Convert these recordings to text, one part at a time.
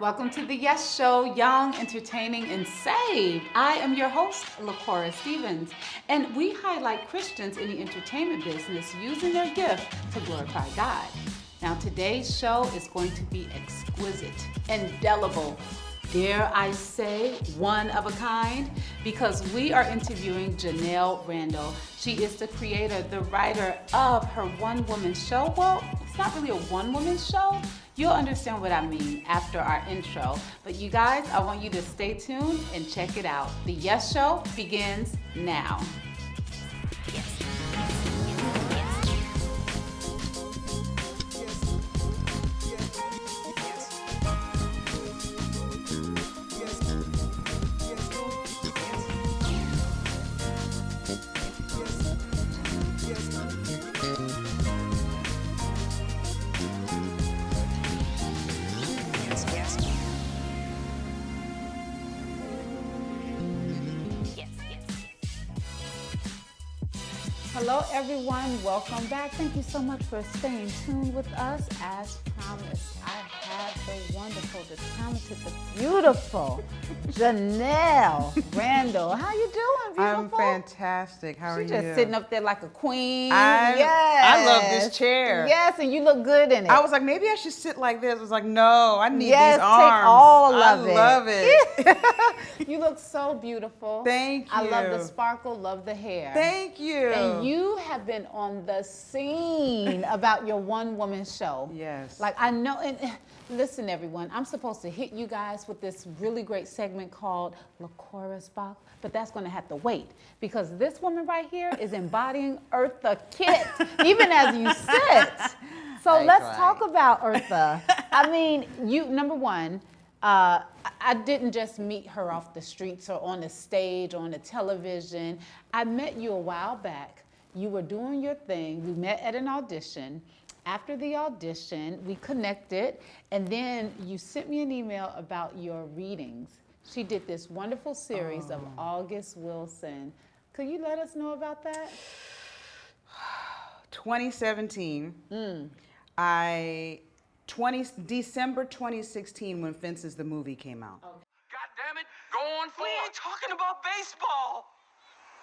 Welcome to the Yes Show, young, entertaining, and saved. I am your host, LACORA Stevens, and we highlight Christians in the entertainment business using their gift to glorify God. Now, today's show is going to be exquisite, indelible, dare I say, one of a kind, because we are interviewing Janelle Randall. She is the creator, the writer of her one-woman show. Well, it's not really a one-woman show. You'll understand what I mean after our intro. But you guys, I want you to stay tuned and check it out. The Yes Show begins now. Hello everyone, welcome back. Thank you so much for staying tuned with us. As promised, I have the wonderful, the talented, the beautiful Janelle Randall. How you doing, beautiful? I'm fantastic. How are you? She's just sitting up there like a queen. I love this chair. Yes, and you look good in it. I was like, maybe I should sit like this. I was like, no, I need these arms. Take all of it. I love it. You look so beautiful. Thank you. I love the sparkle, love the hair. Thank you. And you have been on the scene about your one-woman show. Yes. Like I know, and listen everyone, I'm supposed to hit you guys with this really great segment called LACORA's Box, but that's gonna have to wait because this woman right here is embodying Eartha Kitt, even as you sit. So let's talk about Eartha. I mean, you, number one, I didn't just meet her off the streets or on the stage, or on the television. I met you a while back. You were doing your thing. We met at an audition. After the audition, we connected, and then you sent me an email about your readings. She did this wonderful series of August Wilson. Could you let us know about that? 2017. December 2016 when Fences the movie came out. God damn it, go on for it. We ain't talking about baseball.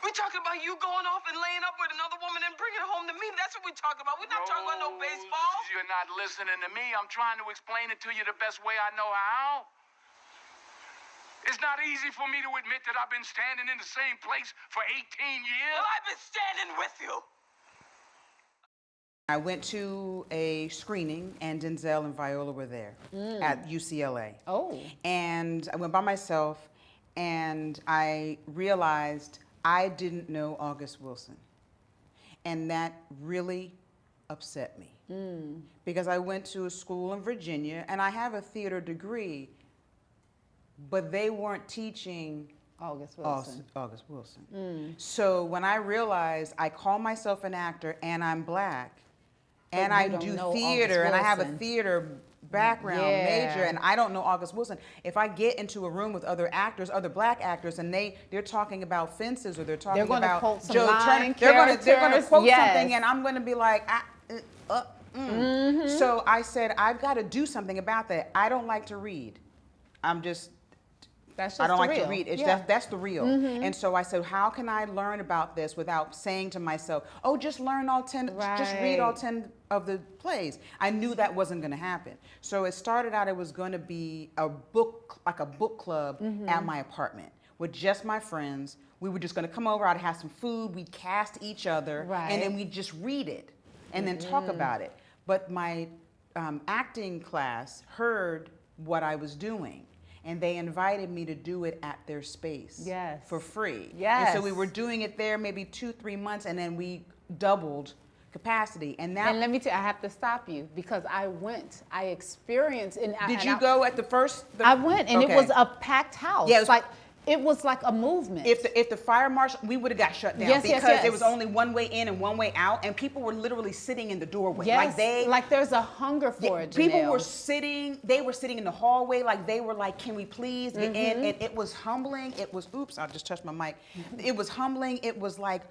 We talking about you going off and laying up with another woman and bringing her home to me. That's what we talking about. We're not talking about no baseball. You're not listening to me. I'm trying to explain it to you the best way I know how. It's not easy for me to admit that I've been standing in the same place for 18 years. Well, I've been standing with you. I went to a screening and Denzel and Viola were there at UCLA. Oh. And I went by myself and I realized I didn't know August Wilson. And that really upset me. Because I went to a school in Virginia and I have a theater degree, but they weren't teaching August Wilson. August Wilson. So when I realized I call myself an actor and I'm black, and I do theater, and I have a theater background major, and I don't know August Wilson. If I get into a room with other actors, other black actors, and they're talking about Fences or they're talking about Joe Turner, they're gonna quote something, and I'm gonna be like, So I said, I've got to do something about that. I don't like to read. I don't like to read. It's that's the real. And so I said, how can I learn about this without saying to myself, oh, just learn all 10, just read all 10 of the plays. I knew that wasn't going to happen. So it started out, it was going to be a book, like a book club at my apartment with just my friends. We were just going to come over, I'd have some food, we'd cast each other, and then we'd just read it and then talk about it. But my acting class heard what I was doing. And they invited me to do it at their space for free. And so we were doing it there maybe 2-3 months, and then we doubled capacity. And let me tell you, I have to stop you because I went, I experienced. Did you go at the first? I went, and it was a packed house. Yeah, it was like a movement. If the fire marshal, we would have got shut down because there was only one way in and one way out, and people were literally sitting in the doorway. Like there's a hunger for it. People were sitting. They were sitting in the hallway. Like they were like, "Can we please get in?" And it was humbling. It was. Oops! I just touched my mic. It was humbling. It was like,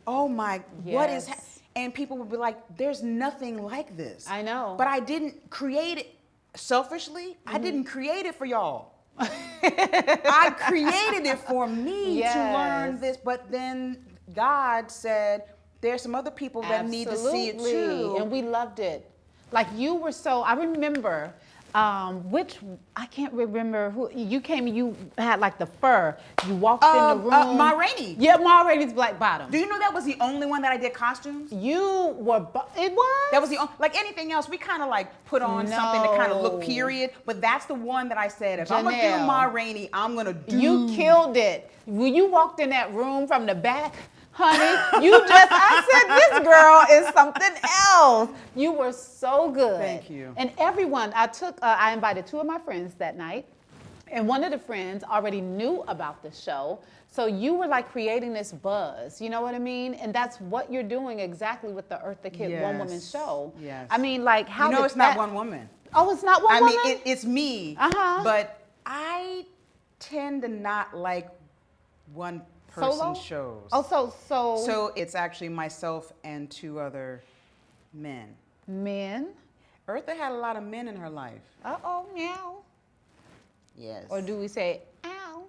"Oh my, what is?" And people would be like, "There's nothing like this." I know. But I didn't create it. selfishly, I didn't create it for y'all. I created it for me to learn this, but then God said, there's some other people that need to see it too. And we loved it. Like you were so, I remember, I can't remember who, you came and you had like the fur. You walked in the room. Ma Rainey. Yeah, Ma Rainey's Black Bottom. Do you know that was the only one that I did costumes? You were, it was? That was the only, like anything else, we kind of like put on something to kind of look period, but that's the one that I said, if I'm gonna do Ma Rainey, I'm gonna do. You killed it. When you walked in that room from the back, honey, I said, this girl is something else. You were so good. Thank you. And everyone, I invited 2 of my friends that night, and one of the friends already knew about the show. So you were like creating this buzz, you know what I mean? And that's what you're doing exactly with the Eartha Kitt One Woman Show. Yes. I mean, like how You know it's not one woman. Oh, it's not one woman? I mean, it's me, but I tend to not like one person shows. Oh, So it's actually myself and 2 other men. Men? Eartha had a lot of men in her life. Uh-oh, meow. Yes. Or do we say, ow?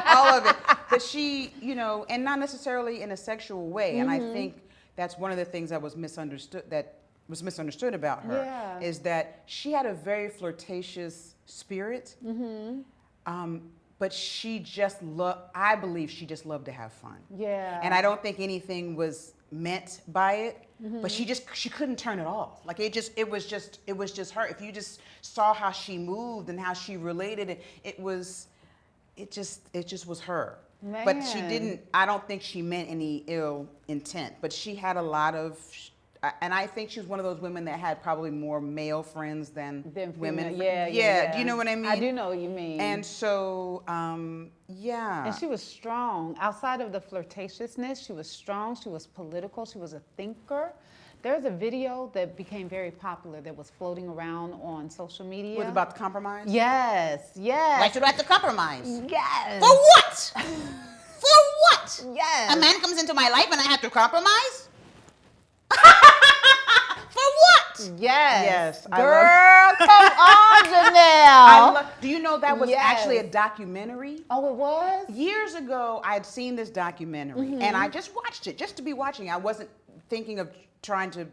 All of it. But she, you know, and not necessarily in a sexual way. And I think that's one of the things that was misunderstood about her, is that she had a very flirtatious spirit. But she just I believe she just loved to have fun. Yeah. And I don't think anything was meant by it, but she couldn't turn it off. Like it was just her. If you just saw how she moved and how she related, it just was her. Man. But I don't think she meant any ill intent, but she had a lot of, and I think she was one of those women that had probably more male friends than women. Yeah. Do you know what I mean? I do know what you mean. And so, yeah. And she was strong. Outside of the flirtatiousness, she was strong. She was political. She was a thinker. There's a video that became very popular that was floating around on social media. Was it about the compromise? Yes. Why should I have to compromise? Yes. For what? For what? Yes. A man comes into my life and I have to compromise? For what? Yes. Yes. Girl, come on, Janelle. Do you know that was actually a documentary? Oh, it was? Years ago, I had seen this documentary and I just watched it just to be watching. I wasn't thinking of trying to,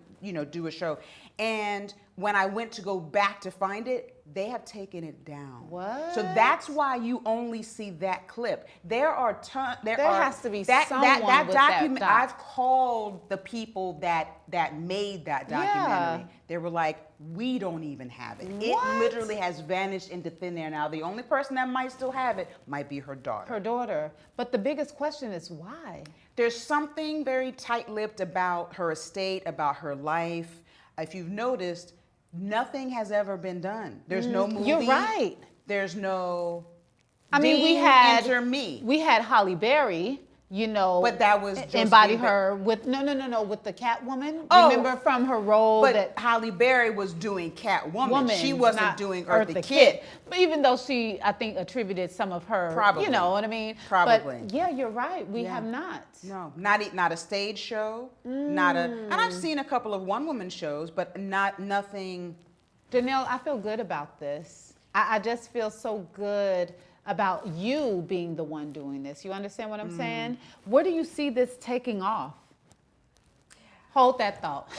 do a show. And when I went to go back to find it, they have taken it down. What? So that's why you only see that clip. There has to be someone with that doc. I've called the people that made that documentary. Yeah. They were like, we don't even have it. What? It literally has vanished into thin air. Now, the only person that might still have it might be her daughter. Her daughter. But the biggest question is why? There's something very tight-lipped about her estate, about her life. If you've noticed, nothing has ever been done. There's no movie. You're right. There's no. I mean, Enter me. We had Halle Berry, But that was embody her with with the Catwoman. Oh, remember from her role but Halle Berry was doing Catwoman. She wasn't not doing Eartha Kitt. But even though she, I think, attributed some of her, Probably. you know what I mean? Probably. But yeah, you're right. We have not. No, not a stage show, and I've seen a couple of one-woman shows, but nothing. Janelle, I feel good about this. I just feel so good about you being the one doing this. You understand what I'm saying? Where do you see this taking off? Hold that thought.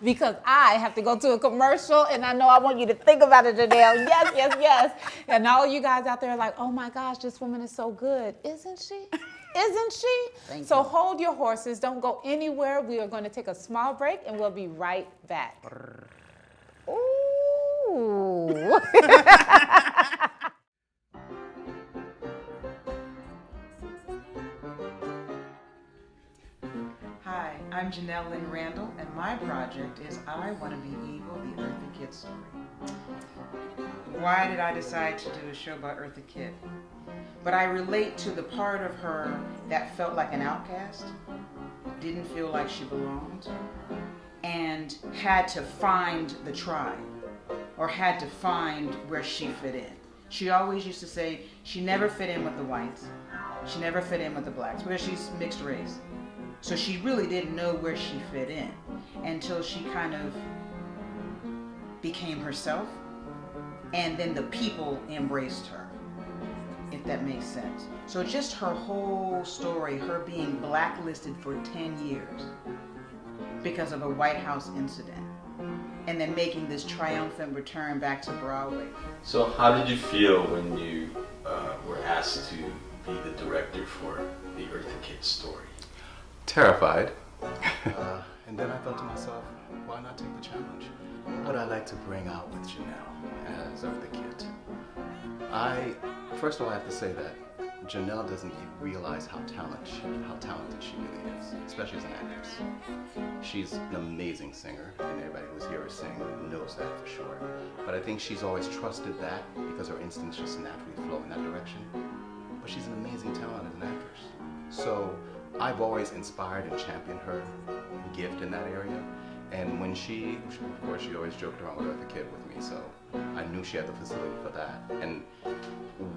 Because I have to go to a commercial and I know I want you to think about it, Janelle. Yes. And all you guys out there are like, oh my gosh, this woman is so good. Isn't she? Isn't she? Thank so you. hold your horses. Don't go anywhere. We are going to take a small break and we'll be right back. Ooh. Hi, I'm Janelle Lynn Randall, and my project is I Want to Be Evil, the Eartha Kitt Story. Why did I decide to do a show about Eartha Kitt? But I relate to the part of her that felt like an outcast, didn't feel like she belonged, and had to find the tribe, or had to find where she fit in. She always used to say she never fit in with the whites, she never fit in with the blacks, because she's mixed race. So she really didn't know where she fit in until she kind of became herself, and then the people embraced her, if that makes sense. So just her whole story, her being blacklisted for 10 years because of a White House incident, and then making this triumphant return back to Broadway. So how did you feel when you were asked to be the director for the Eartha Kitt Story? Terrified. And then I thought to myself, why not take the challenge? What would I like to bring out with Janelle as Eartha Kitt? First of all, I have to say that Janelle doesn't even realize how talented she really is, especially as an actress. She's an amazing singer, and everybody who's here is sing knows that for sure. But I think she's always trusted that because her instincts just naturally flow in that direction. But she's an amazing talent as an actress. So I've always inspired and championed her gift in that area. And when of course, she always joked around with Eartha Kitt with me, so I knew she had the facility for that. And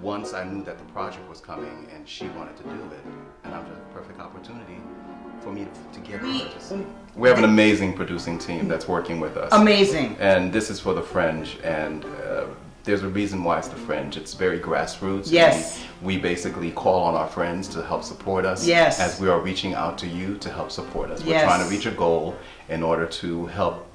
once I knew that the project was coming and she wanted to do it, and I was a perfect opportunity for me to get her to sing. We have an amazing producing team that's working with us. Amazing. And this is for the Fringe, and there's a reason why it's the Fringe. It's very grassroots. Yes. We basically call on our friends to help support us. Yes. As we are reaching out to you to help support us. Yes. We're trying to reach a goal in order to help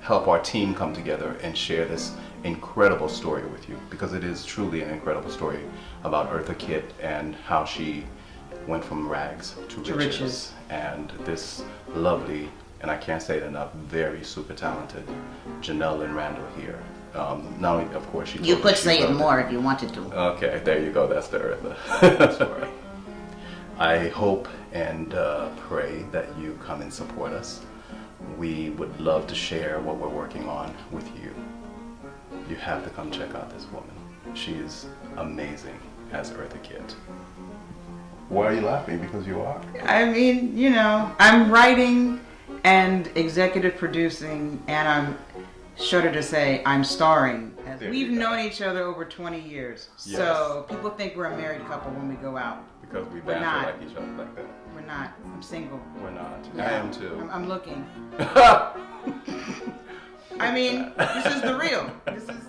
our team come together and share this incredible story with you, because it is truly an incredible story about Eartha Kitt and how she went from rags to riches. And this lovely, and I can't say it enough, very super talented Janelle Lynn Randall here. Not only, of course, she. You could say it more if you wanted to. Okay, there you go. That's the Eartha story. I hope and pray that you come and support us. We would love to share what we're working on with you. You have to come check out this woman. She is amazing as Eartha Kitt. Why are you laughing? Because you are. I mean, you know, I'm writing and executive producing, and I'm shudder to say I'm starring. There We've you go. known each other over 20 years. Yes. So people think we're a married couple when we go out. Because we We're banter not. like each other like that. We're not. I'm single. We're not. Yeah. I am too. I'm looking. I mean, this is the real. This is.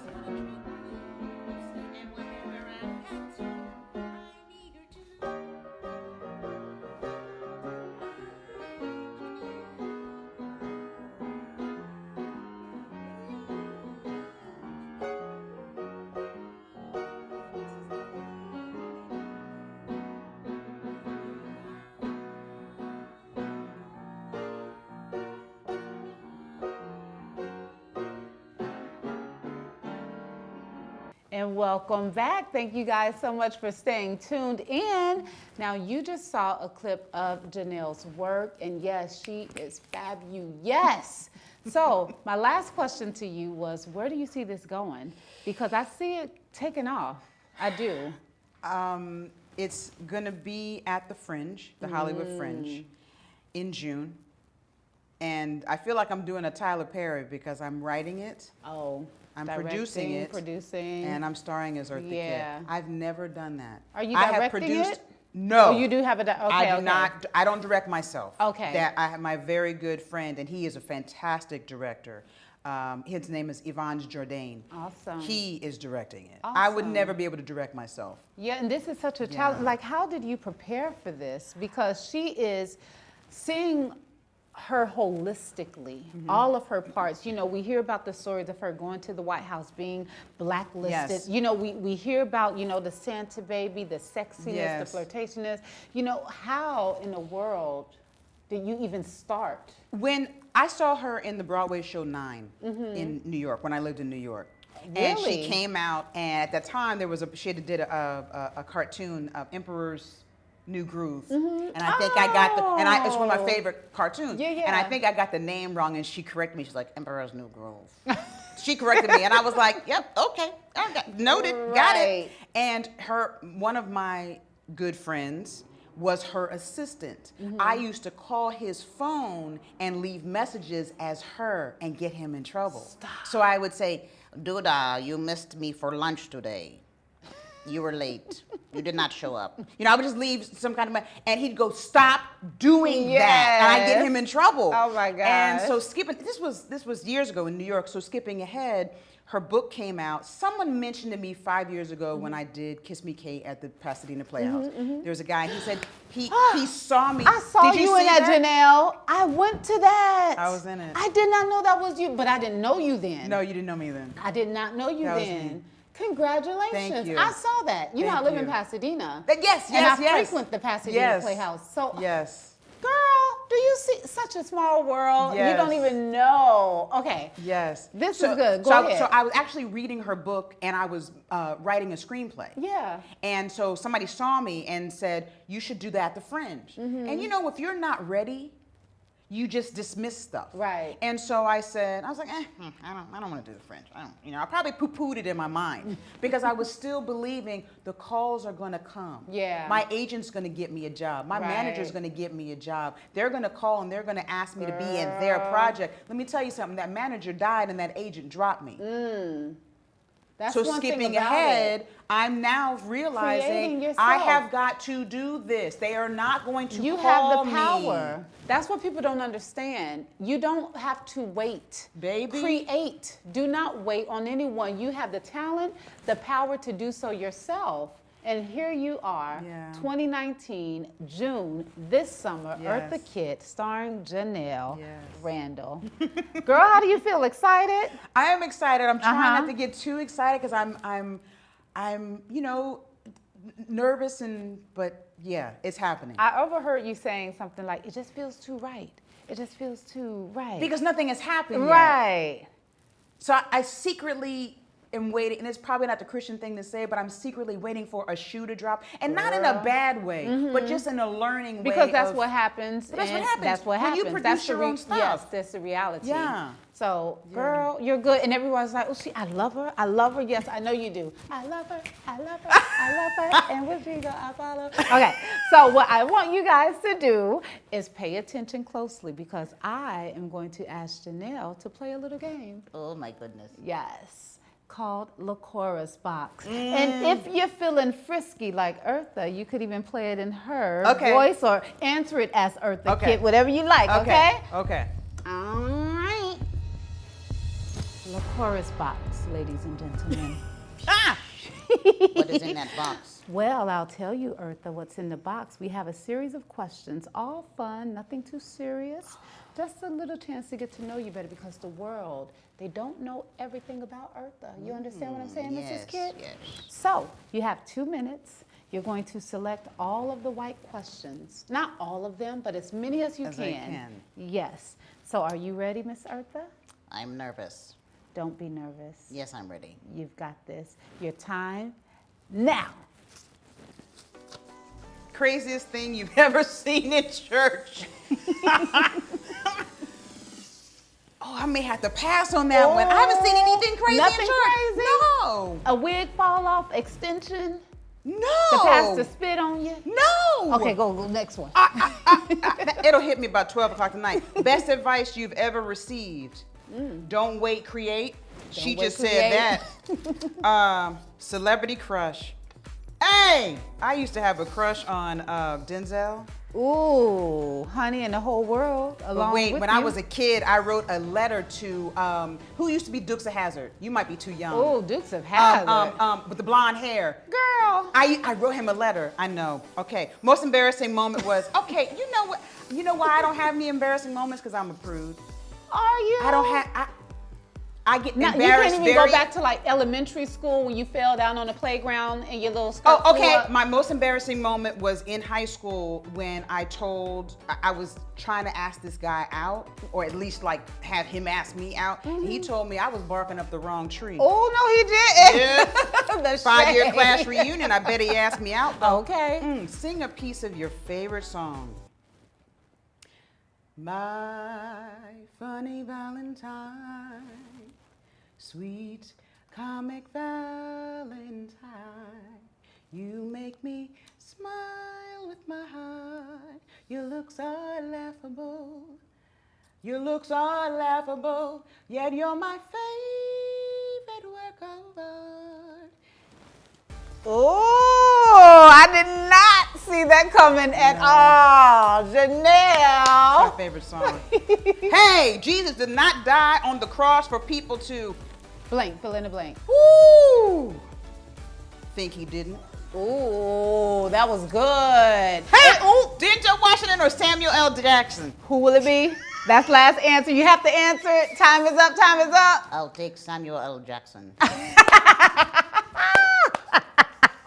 And welcome back. Thank you guys so much for staying tuned in. Now, you just saw a clip of Janelle's work, and yes, she is fabulous. So, my last question to you was, where do you see this going? Because I see it taking off. I do. It's gonna be at the Fringe, the Hollywood Fringe, in June. And I feel like I'm doing a Tyler Perry because I'm writing it. Oh, I'm directing, producing it, and I'm starring as Eartha Yeah. Kitt. I've never done that. Are you I have directing produced, it? No. Oh, you do have it. Okay, I do okay. not. I don't direct myself. Okay. That I have my very good friend, and he is a fantastic director. His name is Yvonne Jourdain. Awesome. He is directing it. I would Awesome. never be able to direct myself. Yeah, and this is such a challenge. Yeah. Like, how did you prepare for this? Because she is seeing her holistically, all of her parts. You know, we hear about the stories of her going to the White House, being blacklisted. Yes. You know, we hear about, you know, the Santa baby, the sexiness, Yes. the flirtatiousness. You know, how in the world did you even start? When I saw her in the Broadway show 9 in New York, when I lived in New York. And Really? she came out, and at the time she did a cartoon of Emperor's New Groove, and I think I got it's one of my favorite cartoons. Yeah, yeah. And I think I got the name wrong, and she corrected me. She's like, Emperor's New Groove. She corrected me, and I was like, yep, okay, noted, got it. Right. And one of my good friends was her assistant. I used to call his phone and leave messages as her and get him in trouble. So I would say, Duda, you missed me for lunch today. You were late. You did not show up. You know, I would just leave some kind of, and he'd go, stop doing that. And I'd get him in trouble. Oh my God. And so skipping, this was years ago in New York, so skipping ahead, her book came out. Someone mentioned to me 5 years ago when I did Kiss Me Kate at the Pasadena Playhouse. There was a guy, he said, he saw me. I saw Did you see in that, Janelle. I went to that. I was in it. I did not know that was you, but I didn't know you then. No, you didn't know me then. I did not know you That was then. me. Congratulations. Thank you. I saw that. You know, I Thank live you. in Pasadena. Yes, And I yes. frequent the Pasadena Yes. Playhouse. So, Yes. girl, do you see such a small world? You don't Yes. even know. Okay. Yes. This is good. Go so ahead. So I was actually reading her book and I was writing a screenplay. Yeah. And so somebody saw me and said, you should do that at the Fringe. And you know, if you're not ready, you just dismiss stuff. Right. And so I said, I was like, I don't want to do the Fringe. I probably poo-pooed it in my mind because I was still believing the calls are going to come. Yeah. My agent's going to get me a job. My manager's going to get me a job. They're going to call and they're going to ask me to be in their project. Let me tell you something. That manager died and that agent dropped me. That's So one thing skipping about ahead, it. I'm now Creating realizing yourself. I have got to do this. They are not going to You call have the power. me. That's what people don't understand. You don't have to wait. Baby. Create. Do not wait on anyone. You have the talent, the power to do so yourself. And here you are, Yeah. 2019, June, this summer, Yes. Eartha Kitt, starring Janelle Yes. Randall. Girl, how do you feel? Excited? I am excited. I'm trying Uh-huh. not to get too excited because I'm you know, nervous but yeah, it's happening. I overheard you saying something like, it just feels too right. It just feels too right. Because nothing has happened yet. Right. So I secretly am waiting, and it's probably not the Christian thing to say, but I'm secretly waiting for a shoe to drop, and not in a bad way, but just in a learning way. Because that's of- what happens. That's what and happens That's what when happens. you produce That's the your own stuff. Yes, that's the reality. Yeah. So, girl, you're good. And everyone's like, oh, I love her. I love her. Yes, I know you do. I love her. I love her. I love her. And which finger I follow. Okay. So what I want you guys to do is pay attention closely because I am going to ask Janelle to play a little game. Oh my goodness. Yes. Called LACORA's Box. And if you're feeling frisky like Eartha, you could even play it in her voice or answer it as Eartha Kitt, whatever you like, okay? Okay. All right. LACORA's Box, ladies and gentlemen. What is in that box? Well, I'll tell you, Eartha, what's in the box. We have a series of questions, all fun, nothing too serious. Just a little chance to get to know you better because the world, they don't know everything about Eartha. You understand what I'm saying, Yes, Mrs. Kitt? yes. So, you have 2 minutes. You're going to select all of the white questions. Not all of them, but as many as you As I can. Yes. So, are you ready, Miss Eartha? I'm nervous. Don't be nervous. Yes, I'm ready. You've got this. Your time now. Craziest thing you've ever seen in church. Oh, I may have to pass on that one. I haven't seen anything crazy Nothing in church. crazy? No. A wig fall off, extension, No. the pastor spit on you. No. Okay, go next one. It'll hit me about 12 o'clock tonight. Best advice you've ever received. Don't wait, create. She wait, just said that. Celebrity crush. Hey, I used to have a crush on Denzel. Ooh, honey in the whole world. But Along wait, with when you. I was a kid, I wrote a letter to who used to be Dukes of Hazzard. You might be too young. Ooh, Dukes of Hazzard. With the blonde hair. Girl. I wrote him a letter. I know. Okay. Most embarrassing moment was okay. You know what? You know why I don't have any embarrassing moments? Because I'm a prude. Are you? I don't have. I get Now, you embarrassed. can't even go back to like elementary school when you fell down on the playground and your little skirt. Oh, okay. flew up. My most embarrassing moment was in high school when I was trying to ask this guy out, or at least like have him ask me out. He told me I was barking up the wrong tree. Oh no, he didn't. Yeah. The 5-year shade. class reunion. I bet he asked me out though. Okay. Sing a piece of your favorite song. My funny Valentine, sweet comic Valentine, you make me smile with my heart. Your looks are laughable. Your looks are laughable, yet you're my favorite work of art. Oh, I did not see that coming at all. Janelle. My favorite song. Hey, Jesus did not die on the cross for people to Blank, fill in the blank. woo, think he didn't. Ooh, that was good. Hey, Denzel Washington or Samuel L. Jackson? Who will it be? That's last answer. You have to answer it. Time is up, time is up. I'll take Samuel L. Jackson.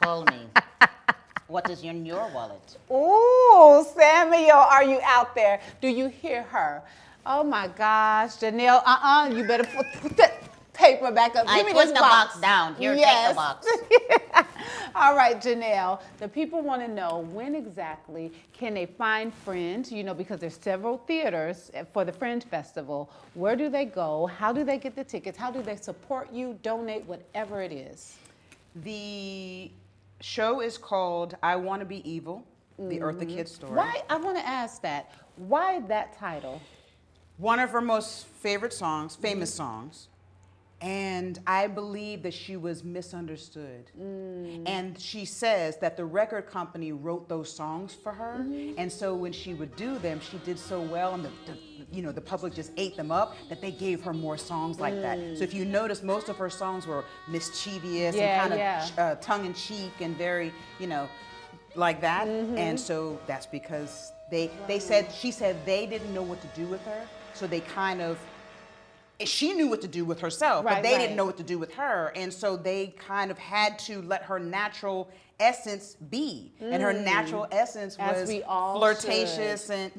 Call me. What is in your wallet? Ooh, Samuel, are you out there? Do you hear her? Oh my gosh, Janelle, you better put that paper back up. I Give me put this the box. box down. Here, Yes. take the box. All right, Janelle, the people want to know when exactly can they find Fringe, because there's several theaters for the Fringe Festival. Where do they go? How do they get the tickets? How do they support you, donate, whatever it is? The show is called I Want to Be Evil, the Eartha Kitt Story. Why, I want to ask that, why that title? One of her most favorite songs, famous songs. And I believe that she was misunderstood. And she says that the record company wrote those songs for her. And so when she would do them, she did so well, and the public just ate them up, that they gave her more songs like that. So if you notice, most of her songs were mischievous and kind of tongue-in-cheek and very, like that. And so that's because she said they didn't know what to do with her. So they kind of, she knew what to do with herself, but they didn't know what to do with her. And so they kind of had to let her natural essence be. And her natural essence was flirtatious and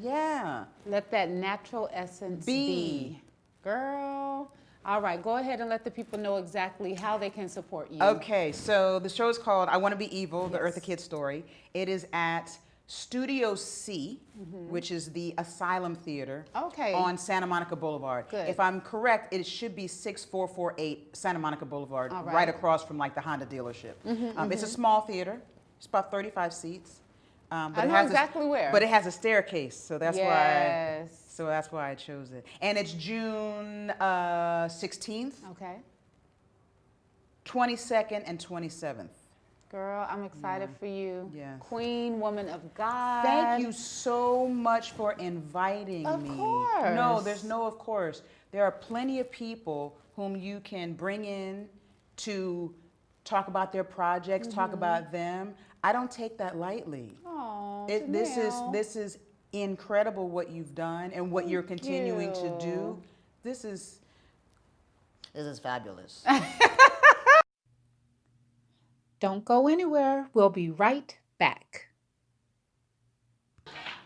Let that natural essence be. Girl. All right, go ahead and let the people know exactly how they can support you. Okay, so the show is called I Want to Be Evil, the Eartha Kitt Story. It is at Studio C, which is the Asylum Theater on Santa Monica Boulevard. Good. If I'm correct, it should be 6448 Santa Monica Boulevard, right across from like the Honda dealership. It's a small theater. It's about 35 seats. But I know exactly where. But it has a staircase, so that's why I chose it. And it's June 16th, 22nd, and 27th. Girl, I'm excited for you. Yes. Queen, woman of God. Thank you so much for inviting me. Of course. No, there's no of course. There are plenty of people whom you can bring in to talk about their projects, talk about them. I don't take that lightly. Oh, this is incredible what you've done and what you're continuing to do. This is fabulous. Don't go anywhere. We'll be right back.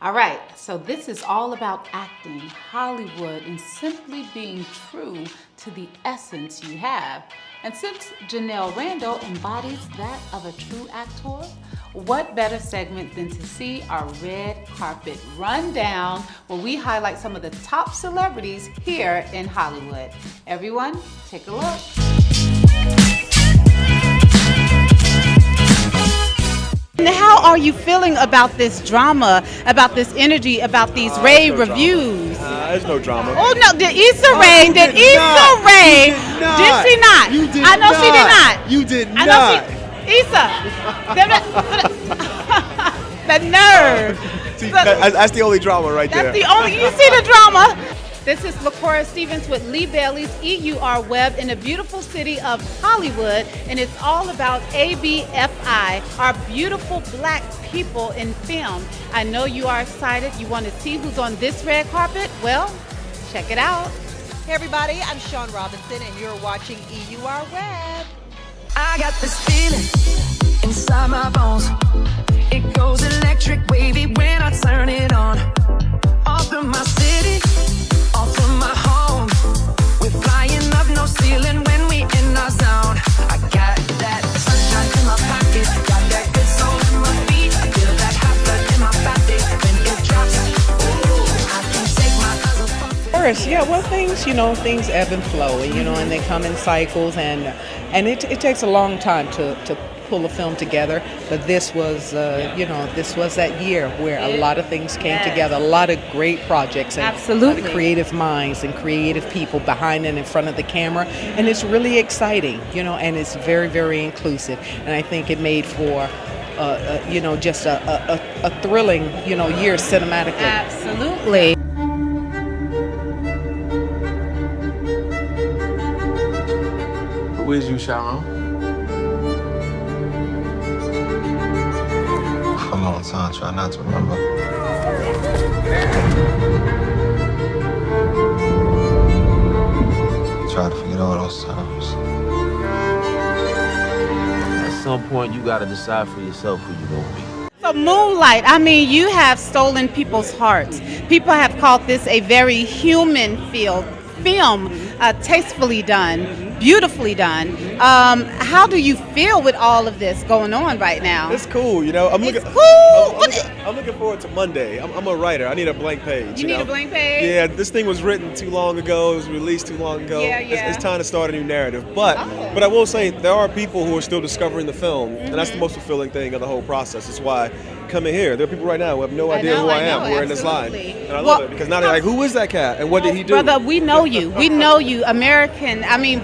All right, so this is all about acting, Hollywood, and simply being true to the essence you have. And since Janelle Randall embodies that of a true actor, what better segment than to see our red carpet rundown, where we highlight some of the top celebrities here in Hollywood. Everyone, take a look. How are you feeling about this drama, about this energy, about these rave reviews? There's no drama. Oh no, did Issa Rae? Did Issa Rae? Did she not? You did I know not. she did not. You did I not. know Issa. The nerve. See, that's the only drama right there. That's the only. You see the drama. This is LaCorra Stevens with Lee Bailey's EUR Web in the beautiful city of Hollywood, and it's all about ABFI, our beautiful black people in film. I know you are excited. You want to see who's on this red carpet? Well, check it out. Hey everybody, I'm Sean Robinson, and you're watching EUR Web. I got this feeling inside my bones. It goes electric wavy when I turn it on. Off from my city, off from my home. We're flying up, no ceiling when we in our zone. I got that sunshine in my pocket, got that good soul in my feet. I feel that hot blood in my body when it drops. Ooh, I can't take my eyes off of it. First, well, things ebb and flow, and they come in cycles, and it takes a long time to pull a film together, but this was, this was that year where a lot of things came together, a lot of great projects, and Absolutely. a lot of creative minds and creative people behind and in front of the camera, and it's really exciting, and it's very, very inclusive, and I think it made for just a thrilling, year cinematically. Absolutely. Who is you, Sharon? For a long time, try not to remember. Try to forget all those times. At some point, you gotta decide for yourself who you gonna be. So Moonlight, I mean, you have stolen people's hearts. People have called this a very human film, tastefully done, beautifully done. How do you feel with all of this going on right now? It's cool, I'm looking forward to Monday. I'm a writer. I need a blank page. You need a blank page? Yeah, this thing was written too long ago. It was released too long ago. Yeah. It's time to start a new narrative. But I will say there are people who are still discovering the film, and that's the most fulfilling thing of the whole process. It's why coming here, there are people right now who have no idea who I am, who are in this line, and I love it because now they're like, "Who is that cat? And what did he do?" Brother, we know you. We know you.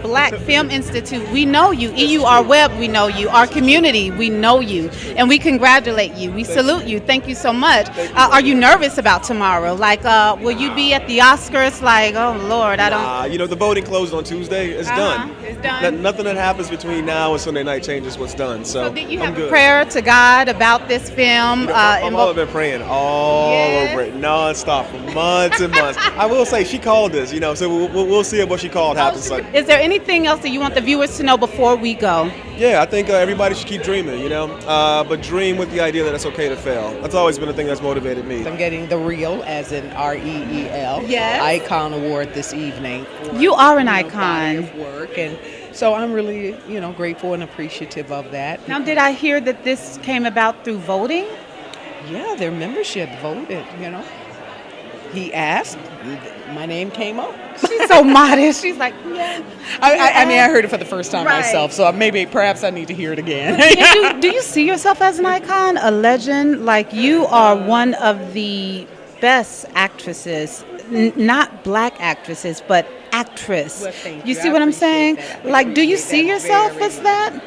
Black Film Institute, we know you. EUR Web, we know you. Our community, we know you. And we congratulate you. We salute you. Thank you so much. Are you nervous about tomorrow? Like, will you be at the Oscars? Like, oh, Lord, I don't... the voting closed on Tuesday. It's done. It's done. Nothing that happens between now and Sunday night changes what's done. So did you I'm have good. a prayer to God about this film? I've been praying all over it, nonstop, for months and months. I will say she called this, so we'll see what she called happens. Is there anything else that you want the viewers to know before we go? Yeah, I think everybody should keep dreaming, but dream with the idea that it's okay to fail. That's always been a thing that's motivated me. I'm getting the Reel, as in REEL, Icon Award this evening. You are an icon. Of work, and so I'm really, grateful and appreciative of that. Now, did I hear that this came about through voting? Yeah, their membership voted, He asked, my name came up. She's so modest. She's like, yeah. I heard it for the first time myself, so perhaps I need to hear it again. Do you see yourself as an icon, a legend? Like, you are one of the best actresses, not black actresses, but actress. Well, you see what I'm saying? Like, do you see yourself as that?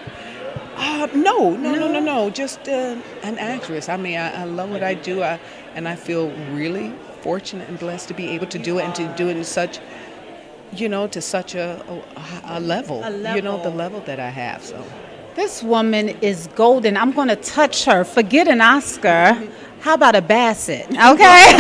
No. Just an actress. I love what I do, and I feel really fortunate and blessed to be able to do it, and to do it in such, to such a level. The level that I have. So this woman is golden. I'm going to touch her. Forget an Oscar. How about a Bassett? Okay.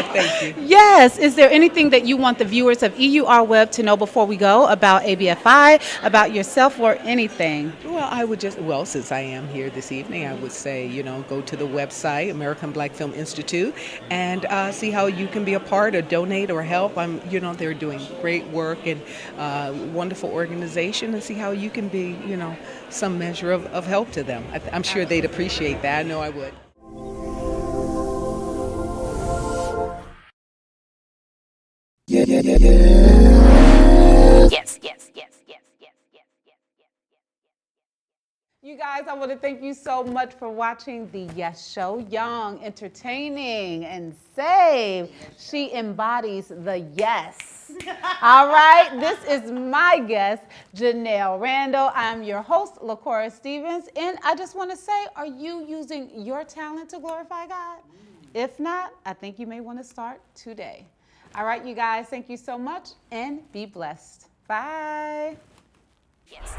Thank you. Yes. Is there anything that you want the viewers of EUR Web to know before we go about ABFI, about yourself, or anything? Well, I would since I am here this evening, I would say, go to the website, American Black Film Institute, and see how you can be a part or donate or help. They're doing great work and wonderful organization, and see how you can be, some measure of help to them. I'm sure they'd appreciate that. I know I would. Yes. You guys, I want to thank you so much for watching the Yes Show. Young, entertaining, and save. She embodies the yes. All right, this is my guest, Janelle Randall. I'm your host, LaCorra Stevens, and I just want to say, are you using your talent to glorify God? If not, I think you may want to start today. All right, you guys, thank you so much, and be blessed. Bye. Yes.